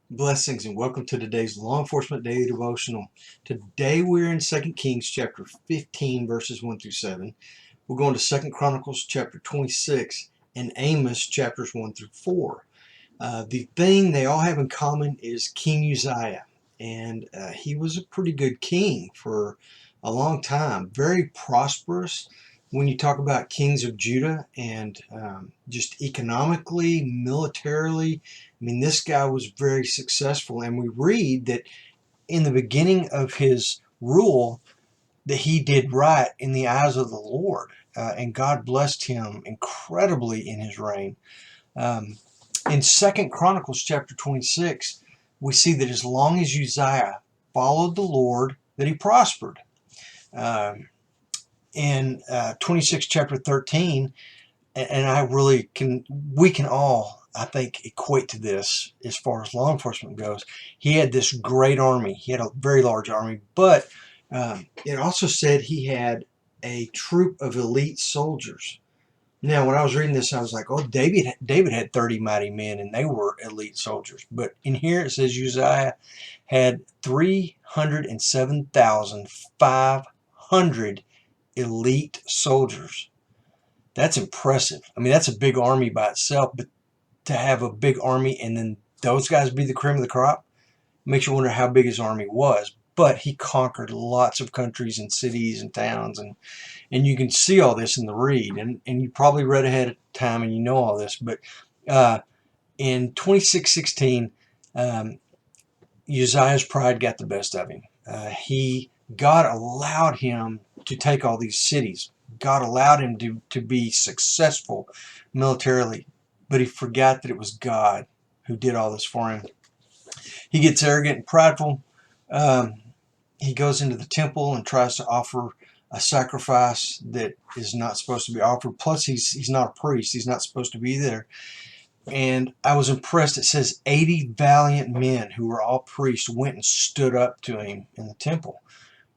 Blessings and welcome to today's Law Enforcement Daily Devotional. Today we're in 2 Kings chapter 15 verses 1 through 7. We're going to 2 Chronicles chapter 26 and Amos chapters 1 through 4. The thing they all have in common is King Uzziah. And he was a pretty good king for a long time. Very prosperous when you talk about kings of Judah and just economically, militarily. I mean, this guy was very successful. And we read that in the beginning of his rule that he did right in the eyes of the Lord. And God blessed him incredibly in his reign. In 2 Chronicles chapter 26, we see that as long as Uzziah followed the Lord, that he prospered. In 26 chapter 13, and we can all, I think, equate to this as far as law enforcement goes. He had this great army. He had a very large army, but it also said he had a troop of elite soldiers. Now, when I was reading this, I was like, oh, David had 30 mighty men, and they were elite soldiers. But in here it says Uzziah had 307,500 elite soldiers. That's impressive. I mean, that's a big army by itself, but to have a big army and then those guys be the cream of the crop makes you wonder how big his army was. But he conquered lots of countries and cities and towns, and you can see all this in the read, and you probably read ahead of time and you know all this. But in 26:16, Uzziah's pride got the best of him. God allowed him to take all these cities. God allowed him to be successful militarily, but he forgot that it was God who did all this for him. He gets arrogant and prideful. He goes into the temple and tries to offer a sacrifice that is not supposed to be offered. Plus, he's not a priest. He's not supposed to be there. And I was impressed. It says 80 valiant men who were all priests went and stood up to him in the temple.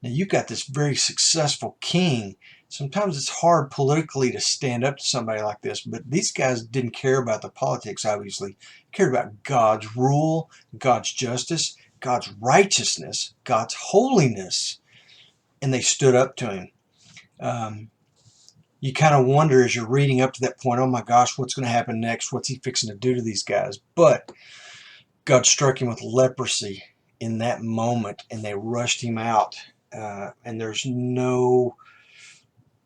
Now, you've got this very successful king. Sometimes it's hard politically to stand up to somebody like this, but these guys didn't care about the politics, obviously. They cared about God's rule, God's justice, God's righteousness, God's holiness, and they stood up to him. You kind of wonder as you're reading up to that point, oh my gosh, what's going to happen next? What's he fixing to do to these guys? But God struck him with leprosy in that moment, and they rushed him out. And there's no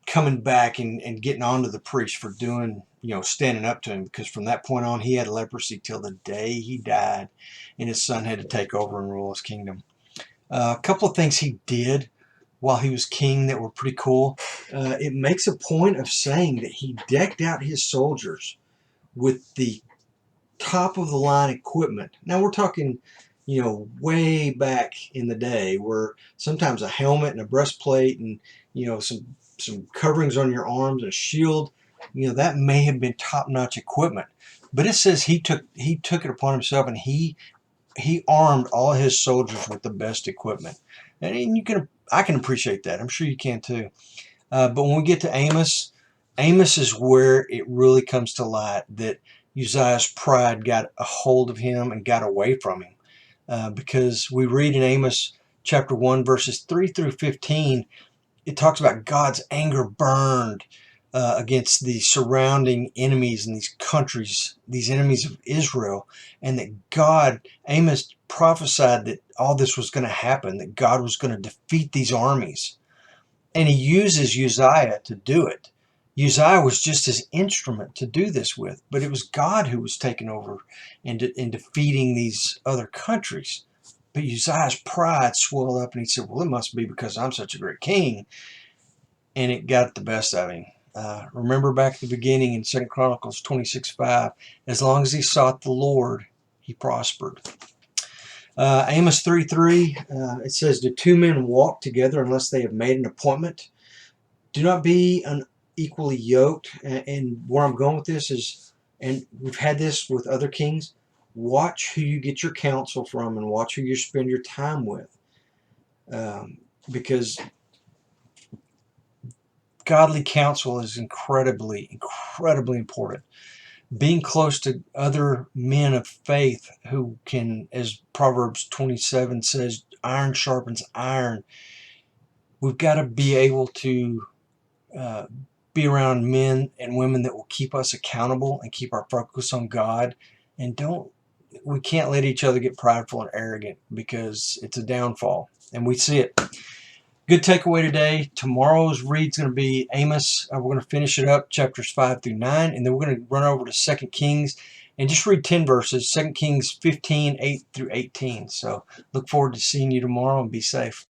coming back and getting onto the priest for doing, standing up to him, because from that point on, he had leprosy till the day he died, and his son had to take over and rule his kingdom. A couple of things he did while he was king that were pretty cool. It makes a point of saying that he decked out his soldiers with the top of the line equipment. Now we're talking, way back in the day, where sometimes a helmet and a breastplate and some coverings on your arms and a shield, that may have been top-notch equipment. But it says he took it upon himself, and he armed all his soldiers with the best equipment. And I can appreciate that. I'm sure you can too. But when we get to Amos is where it really comes to light that Uzziah's pride got a hold of him and got away from him. Because we read in Amos chapter 1 verses 3 through 15, it talks about God's anger burned against the surrounding enemies in these countries, these enemies of Israel, and that Amos prophesied that all this was going to happen, that God was going to defeat these armies. And he uses Uzziah to do it. Uzziah was just his instrument to do this with, but it was God who was taking over and defeating these other countries. But Uzziah's pride swelled up, and he said, well, it must be because I'm such a great king. And it got the best of him. Remember back at the beginning in 2 Chronicles 26:5, as long as he sought the Lord, he prospered. Amos 3:3, it says, do two men walk together unless they have made an appointment? Do not be unequally yoked. And where I'm going with this is, and we've had this with other kings, watch who you get your counsel from and watch who you spend your time with. Because godly counsel is incredibly, incredibly important. being close to other men of faith who can, as Proverbs 27 says, iron sharpens iron. We've got to be able to uh, be around men and women that will keep us accountable and keep our focus on God. And we can't let each other get prideful and arrogant, because it's a downfall. And we see it. Good takeaway today. Tomorrow's read's going to be Amos. We're going to finish it up, chapters 5 through 9, and then we're going to run over to 2 Kings and just read 10 verses, 2 Kings 15, 8 through 18. So look forward to seeing you tomorrow, and be safe.